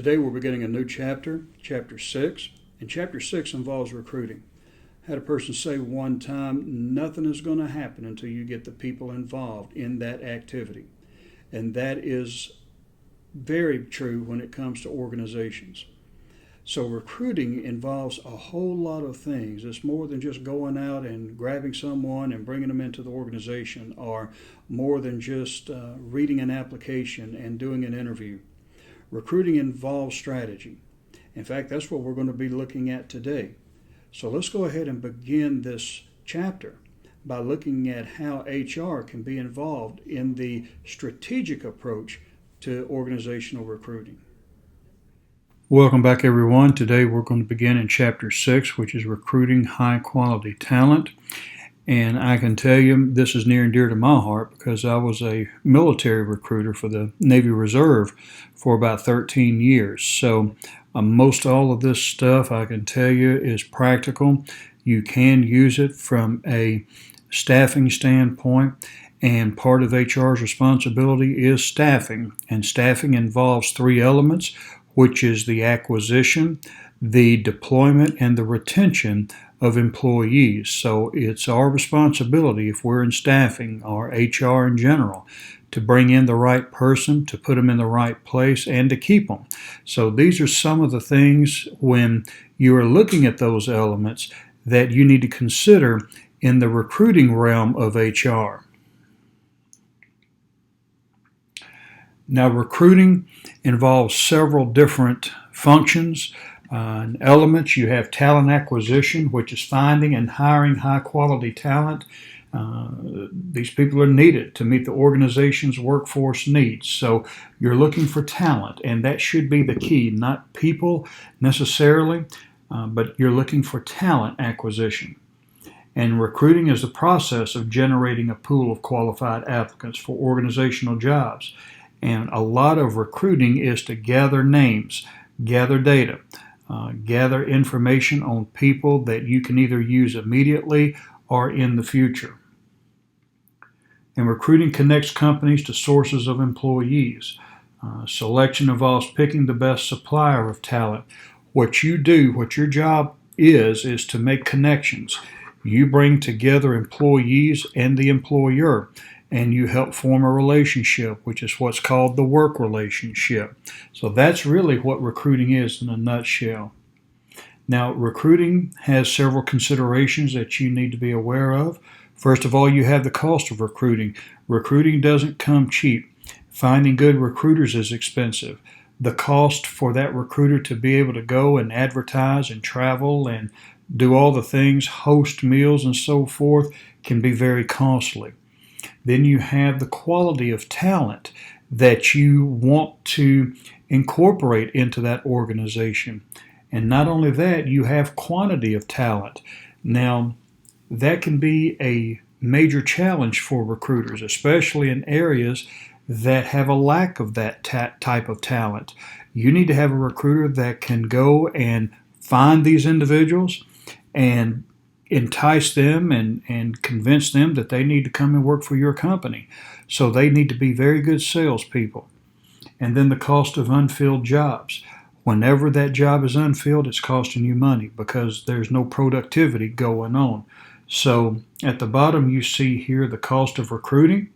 Today we're beginning a new chapter, Chapter 6, and Chapter 6 involves recruiting. I had a person say one time, nothing is going to happen until you get the people involved in that activity. And that is very true when it comes to organizations. So recruiting involves a whole lot of things. It's more than just going out and grabbing someone and bringing them into the organization, or more than just reading an application and doing an interview. Recruiting involves strategy. In fact, that's what we're going to be looking at today. So let's go ahead and begin this chapter by looking at how HR can be involved in the strategic approach to organizational recruiting. Welcome back, everyone. Today we're going to begin in Chapter 6, which is recruiting high-quality talent. And I can tell you this is near and dear to my heart because I was a military recruiter for the Navy Reserve for about 13 years. So most all of this stuff, I can tell you, is practical. You can use it from a staffing standpoint. And part of HR's responsibility is staffing. And staffing involves three elements, which is the acquisition, the deployment, and the retention of employees. So it's our responsibility, if we're in staffing or HR in general, to bring in the right person, to put them in the right place, and to keep them. So these are some of the things when you are looking at those elements that you need to consider in the recruiting realm of HR. Now, recruiting involves several different functions and elements. You have talent acquisition, which is finding and hiring high-quality talent. These people are needed to meet the organization's workforce needs. So you're looking for talent, and that should be the key, not people necessarily, but you're looking for talent acquisition. And recruiting is the process of generating a pool of qualified applicants for organizational jobs. And a lot of recruiting is to gather names, gather data, gather information on people that you can either use immediately or in the future. And recruiting connects companies to sources of employees. Selection involves picking the best supplier of talent. What you do, what your job is to make connections. You bring together employees and the employer, and you help form a relationship, which is what's called the work relationship. So that's really what recruiting is in a nutshell. Now, recruiting has several considerations that you need to be aware of. First of all, you have the cost of recruiting. Recruiting doesn't come cheap. Finding good recruiters is expensive. The cost for that recruiter to be able to go and advertise and travel and do all the things, host meals and so forth, can be very costly. Then you have the quality of talent that you want to incorporate into that organization. And not only that, you have quantity of talent. Now, that can be a major challenge for recruiters, especially in areas that have a lack of that type of talent. You need to have a recruiter that can go and find these individuals and entice them and convince them that they need to come and work for your company. So they need to be very good salespeople. And then the cost of unfilled jobs. Whenever that job is unfilled, it's costing you money because there's no productivity going on. So at the bottom you see here the cost of recruiting,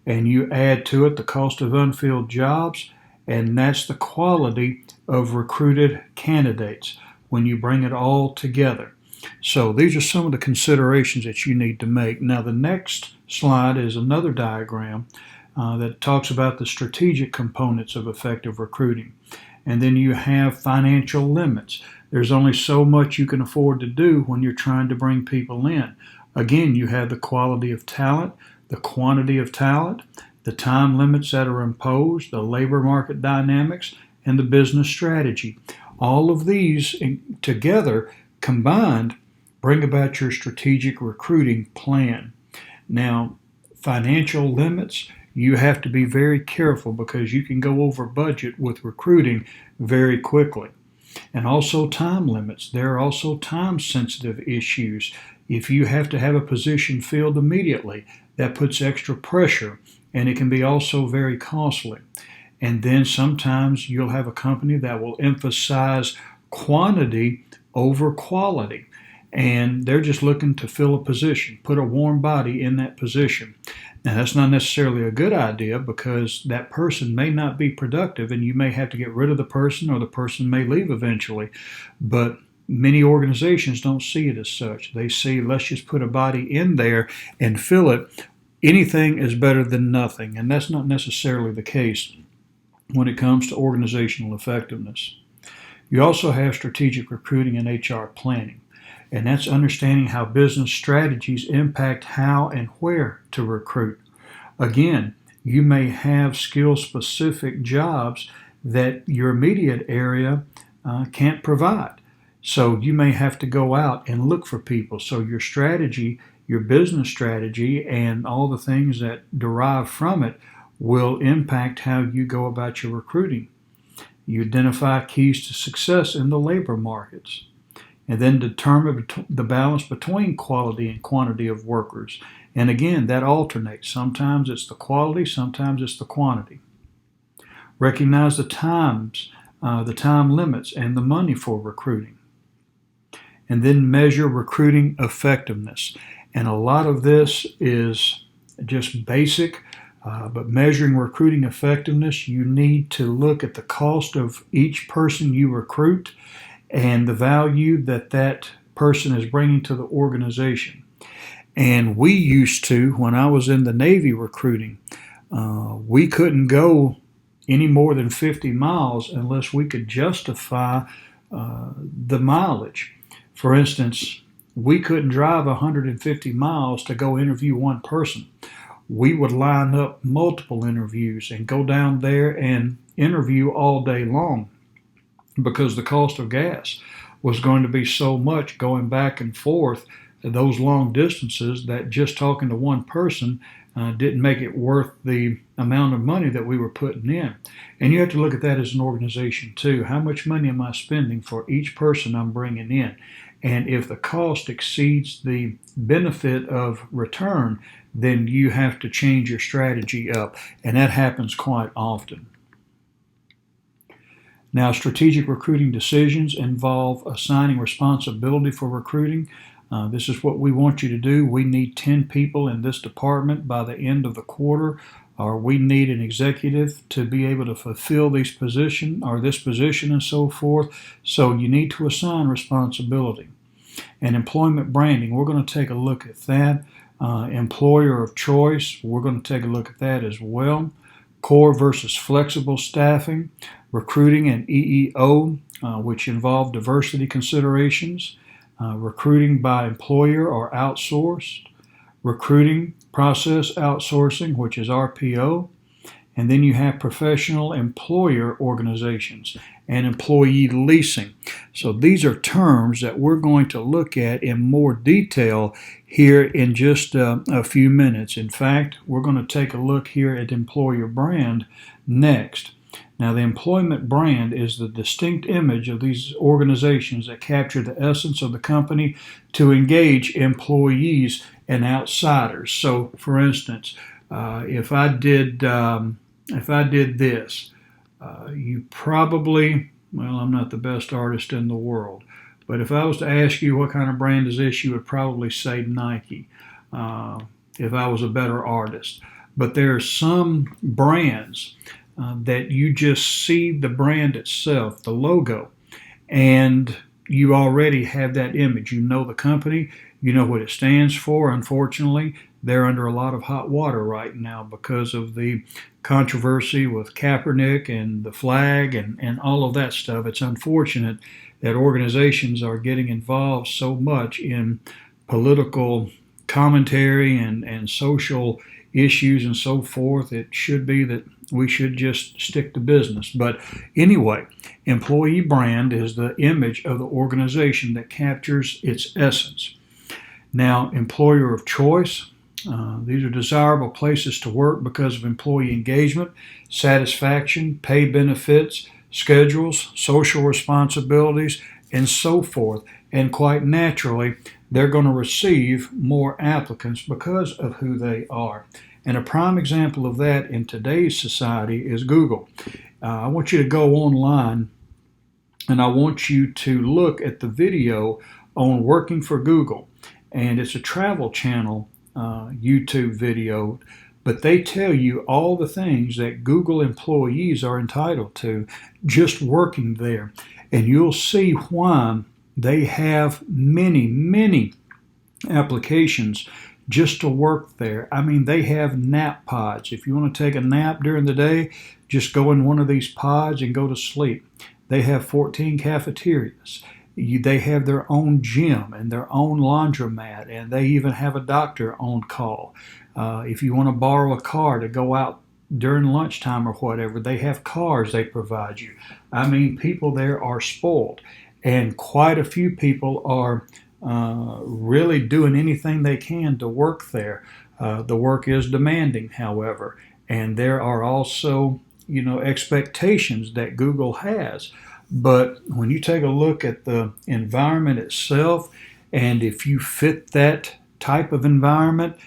and you add to it the cost of unfilled jobs, and that's the quality of recruited candidates when you bring it all together. So these are some of the considerations that you need to make. Now the next slide is another diagram that talks about the strategic components of effective recruiting. And then you have financial limits. There's only so much you can afford to do when you're trying to bring people in. Again, you have the quality of talent, the quantity of talent, the time limits that are imposed, the labor market dynamics, and the business strategy. All of these together combined bring about your strategic recruiting plan. Now, financial limits, you have to be very careful because you can go over budget with recruiting very quickly. And also time limits. There are also time-sensitive issues. If you have to have a position filled immediately, that puts extra pressure, and it can be also very costly. And then sometimes you'll have a company that will emphasize quantity over quality. And they're just looking to fill a position, put a warm body in that position. Now, that's not necessarily a good idea because that person may not be productive and you may have to get rid of the person or the person may leave eventually. But many organizations don't see it as such. They see, let's just put a body in there and fill it. Anything is better than nothing, and that's not necessarily the case when it comes to organizational effectiveness. You also have strategic recruiting and HR planning, and that's understanding how business strategies impact how and where to recruit. Again, you may have skill-specific jobs that your immediate area can't provide. So you may have to go out and look for people. So your strategy, your business strategy, and all the things that derive from it will impact how you go about your recruiting. You identify keys to success in the labor markets, and then determine the balance between quality and quantity of workers. And again, that alternates. Sometimes it's the quality, sometimes it's the quantity. Recognize the time limits, and the money for recruiting. And then measure recruiting effectiveness. And a lot of this is just basic, but measuring recruiting effectiveness, you need to look at the cost of each person you recruit and the value that that person is bringing to the organization. And we used to, when I was in the Navy recruiting, we couldn't go any more than 50 miles unless we could justify the mileage. For instance, we couldn't drive 150 miles to go interview one person. We would line up multiple interviews and go down there and interview all day long because the cost of gas was going to be so much going back and forth those long distances that just talking to one person didn't make it worth the amount of money that we were putting in. And you have to look at that as an organization too. How much money am I spending for each person I'm bringing in? And if the cost exceeds the benefit of return, then you have to change your strategy up. And that happens quite often. Now, strategic recruiting decisions involve assigning responsibility for recruiting. This is what we want you to do. We need 10 people in this department by the end of the quarter, or we need an executive to be able to fulfill this position and so forth. So you need to assign responsibility. And employment branding, we're going to take a look at that. Employer of choice, we're going to take a look at that as well. Core versus flexible staffing, recruiting and EEO, which involve diversity considerations, recruiting by employer or outsourced, recruiting process outsourcing, which is RPO, and then you have professional employer organizations and employee leasing. So these are terms that we're going to look at in more detail here in just a few minutes. In fact, we're going to take a look here at employer brand next. Now, the employment brand is the distinct image of these organizations that capture the essence of the company to engage employees and outsiders. So, for instance, if I did this, you probably, well, I'm not the best artist in the world, but if I was to ask you what kind of brand is this, you would probably say Nike, if I was a better artist. But there are some brands that you just see the brand itself, the logo, and you already have that image. You know the company, you know what it stands for. Unfortunately, they're under a lot of hot water right now because of the controversy with Kaepernick and the flag and all of that stuff. It's unfortunate that organizations are getting involved so much in political commentary and social issues and so forth. It should be that we should just stick to business. But anyway, employee brand is the image of the organization that captures its essence. Now, employer of choice, these are desirable places to work because of employee engagement, satisfaction, pay benefits, schedules, social responsibilities, and so forth. And quite naturally, they're going to receive more applicants because of who they are. And a prime example of that in today's society is Google. I want you to go online and I want you to look at the video on working for Google. And it's a travel channel YouTube video, but they tell you all the things that Google employees are entitled to just working there. And you'll see why they have many, many applications just to work there. I mean, they have nap pods. If you want to take a nap during the day, just go in one of these pods and go to sleep. They have 14 cafeterias. They have their own gym and their own laundromat, and they even have a doctor on call. If you want to borrow a car to go out during lunchtime or whatever, they have cars they provide you. I mean, people there are spoiled, and quite a few people are really doing anything they can to work there. The work is demanding, however, and there are also, expectations that Google has. But when you take a look at the environment itself, and if you fit that type of environment,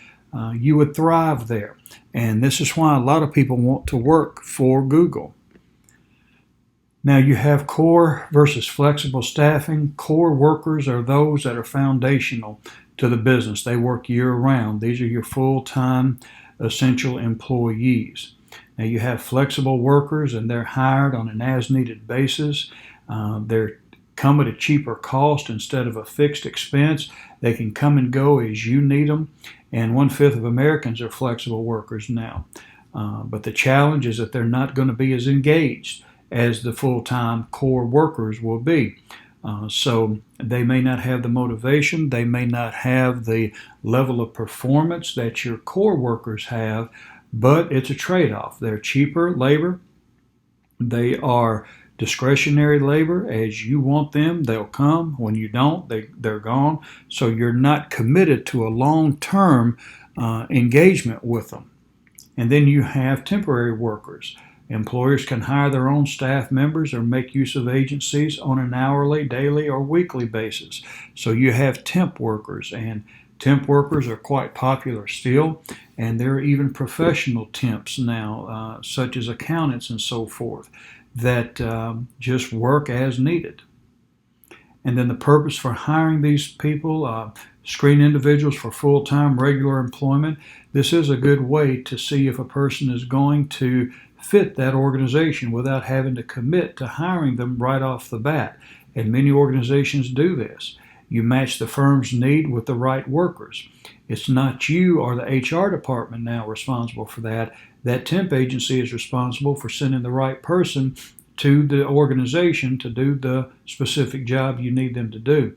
you would thrive there. And this is why a lot of people want to work for Google. Now you have core versus flexible staffing. Core workers are those that are foundational to the business. They work year-round. These are your full-time essential employees. Now you have flexible workers, and they're hired on an as-needed basis. They're come at a cheaper cost instead of a fixed expense. They can come and go as you need them, and 1/5 of Americans are flexible workers now. But the challenge is that they're not going to be as engaged as the full-time core workers will be. So they may not have the motivation, they may not have the level of performance that your core workers have, but it's a trade-off. They're cheaper labor, they are discretionary labor. As you want them, they'll come. When you don't, they're gone. So you're not committed to a long-term engagement with them. And then you have temporary workers. Employers can hire their own staff members or make use of agencies on an hourly, daily, or weekly basis. So you have temp workers, and temp workers are quite popular still, and there are even professional temps now, such as accountants and so forth, that just work as needed. And then the purpose for hiring these people, screen individuals for full-time regular employment. This is a good way to see if a person is going to fit that organization without having to commit to hiring them right off the bat. And many organizations do this. You match the firm's need with the right workers. It's not you or the HR department now responsible for that. That temp agency is responsible for sending the right person to the organization to do the specific job you need them to do.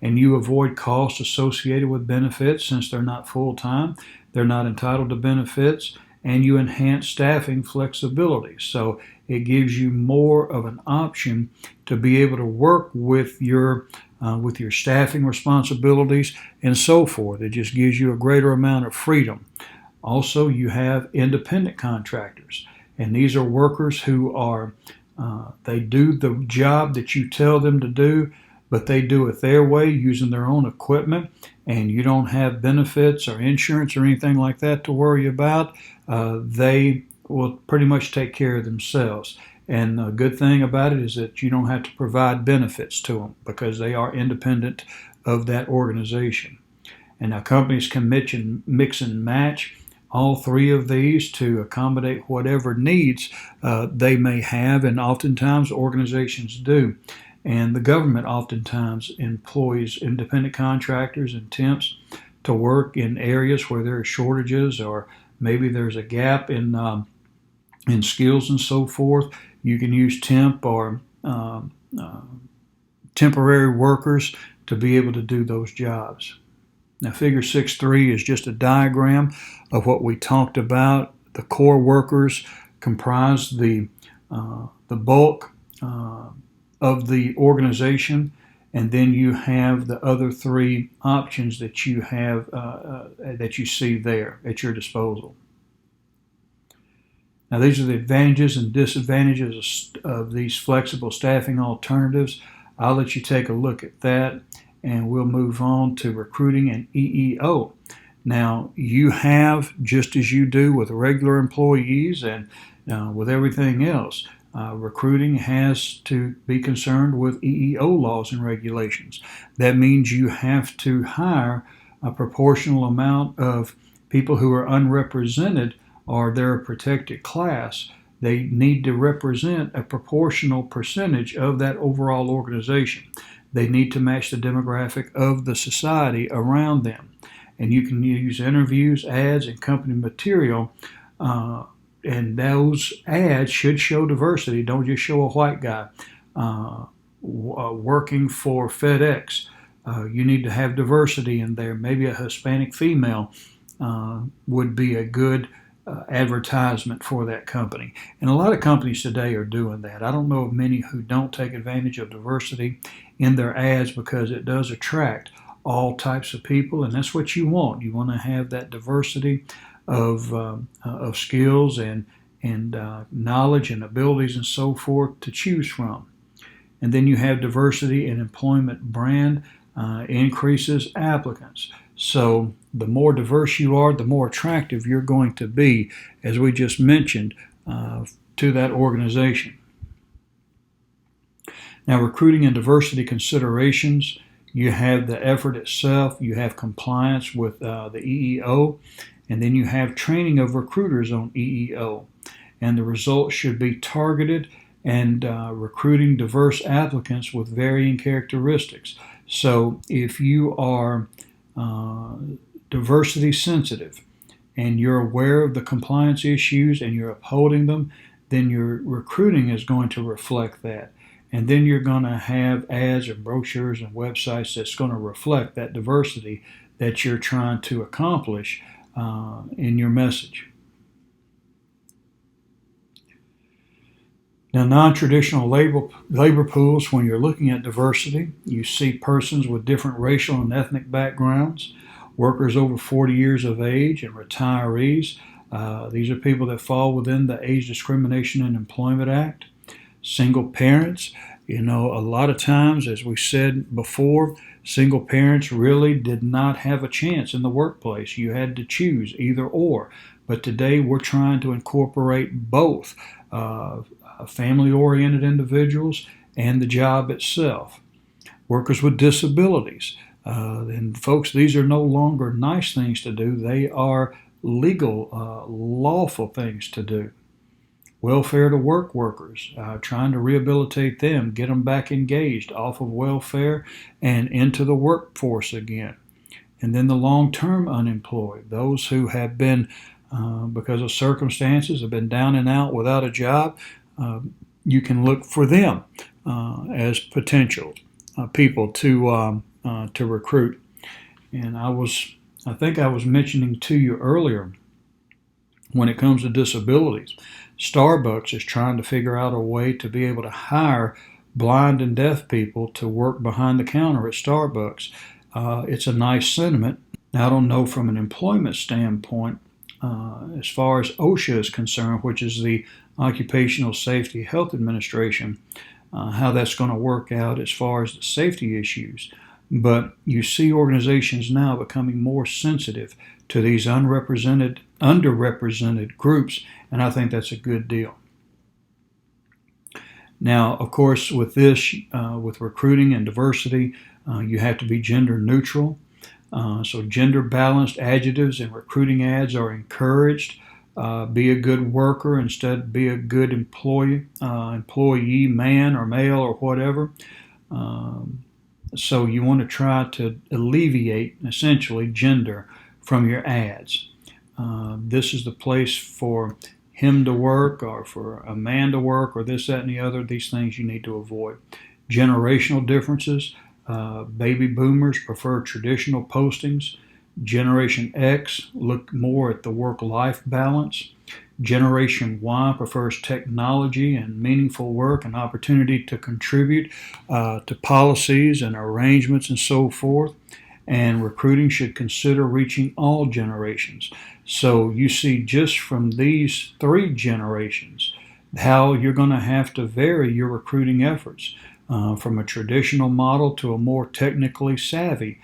And you avoid costs associated with benefits since they're not full-time. They're not entitled to benefits. And you enhance staffing flexibility. So it gives you more of an option to be able to work with your staffing responsibilities and so forth. It just gives you a greater amount of freedom. Also, you have independent contractors, and these are workers who are they do the job that you tell them to do, but they do it their way using their own equipment, and you don't have benefits or insurance or anything like that to worry about. They will pretty much take care of themselves. And the good thing about it is that you don't have to provide benefits to them because they are independent of that organization. And now companies can mix and match all three of these to accommodate whatever needs they may have, and oftentimes organizations do. And the government oftentimes employs independent contractors and temps to work in areas where there are shortages, or maybe there's a gap in skills and so forth. You can use temp or temporary workers to be able to do those jobs. Now, figure 6.3 is just a diagram of what we talked about. The core workers comprise the bulk of the organization, and then you have the other three options that you have that you see there at your disposal. Now, these are the advantages and disadvantages of these flexible staffing alternatives. I'll let you take a look at that, and we'll move on to recruiting and EEO. Now, you have, just as you do with regular employees and with everything else, recruiting has to be concerned with EEO laws and regulations. That means you have to hire a proportional amount of people who are unrepresented or they're a protected class. They need to represent a proportional percentage of that overall organization. They need to match the demographic of the society around them. And you can use interviews, ads, and company material. And those ads should show diversity. Don't just show a white guy working for FedEx. You need to have diversity in there. Maybe a Hispanic female would be a good advertisement for that company. And a lot of companies today are doing that. I don't know of many who don't take advantage of diversity in their ads because it does attract all types of people, and that's what you want. You want to have that diversity of skills and knowledge and abilities and so forth to choose from. And then you have diversity in employment brand increases applicants. So the more diverse you are, the more attractive you're going to be, as we just mentioned, to that organization. Now, recruiting and diversity considerations, you have the effort itself, you have compliance with the EEO, and then you have training of recruiters on EEO. And the results should be targeted and recruiting diverse applicants with varying characteristics. So if you are diversity sensitive and you're aware of the compliance issues and you're upholding them, then your recruiting is going to reflect that. And then you're going to have ads and brochures and websites that's going to reflect that diversity that you're trying to accomplish in your message. Now, non-traditional labor pools, when you're looking at diversity, you see persons with different racial and ethnic backgrounds, workers over 40 years of age, and retirees. These are people that fall within the Age Discrimination in Employment Act. Single parents, a lot of times, as we said before, single parents really did not have a chance in the workplace. You had to choose either or. But today we're trying to incorporate both family-oriented individuals and the job itself. Workers with disabilities. And folks, these are no longer nice things to do. They are legal, lawful things to do. Welfare to work workers, trying to rehabilitate them, get them back engaged off of welfare and into the workforce again. And then the long-term unemployed, those who have been, because of circumstances, have been down and out without a job. You can look for them as potential people to recruit. And I think I was mentioning to you earlier, when it comes to disabilities, Starbucks is trying to figure out a way to be able to hire blind and deaf people to work behind the counter at Starbucks. It's a nice sentiment. Now, I don't know from an employment standpoint, as far as OSHA is concerned, which is the Occupational Safety Health Administration, how that's going to work out as far as the safety issues. But you see organizations now becoming more sensitive to these underrepresented groups, and I think that's a good deal. Now, of course, with this, with recruiting and diversity, you have to be gender neutral. So gender balanced adjectives in recruiting ads are encouraged. Be a good worker instead be a good employee, man or male or whatever. So you want to try to alleviate, essentially, gender from your ads. This is the place for him to work or for a man to work or this, that, and the other. These things you need to avoid. Generational differences. Baby boomers prefer traditional postings. Generation X look more at the work-life balance. Generation Y prefers technology and meaningful work and opportunity to contribute to policies and arrangements and so forth. And recruiting should consider reaching all generations. So you see just from these three generations how you're going to have to vary your recruiting efforts from a traditional model to a more technically savvy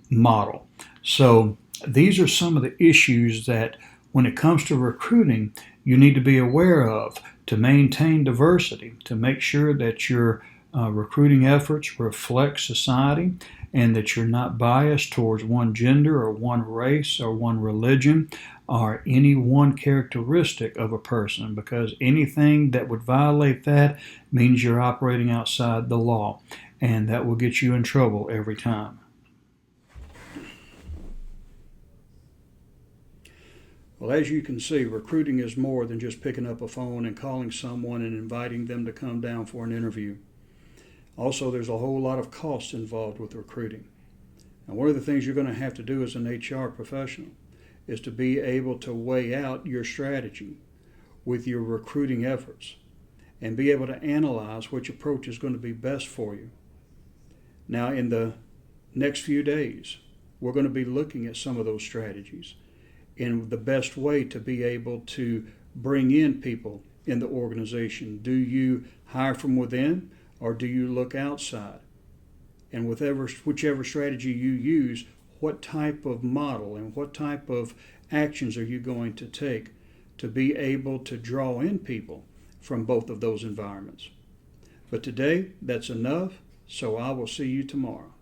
model. So these are some of the issues that, when it comes to recruiting, you need to be aware of to maintain diversity, to make sure that your recruiting efforts reflect society and that you're not biased towards one gender or one race or one religion or any one characteristic of a person, because anything that would violate that means you're operating outside the law, and that will get you in trouble every time. Well, as you can see, recruiting is more than just picking up a phone and calling someone and inviting them to come down for an interview. Also, there's a whole lot of cost involved with recruiting. And one of the things you're going to have to do as an HR professional is to be able to weigh out your strategy with your recruiting efforts and be able to analyze which approach is going to be best for you. Now, in the next few days, we're going to be looking at some of those strategies and the best way to be able to bring in people in the organization. Do you hire from within or do you look outside? And whichever strategy you use, what type of model and what type of actions are you going to take to be able to draw in people from both of those environments? But today, that's enough, so I will see you tomorrow.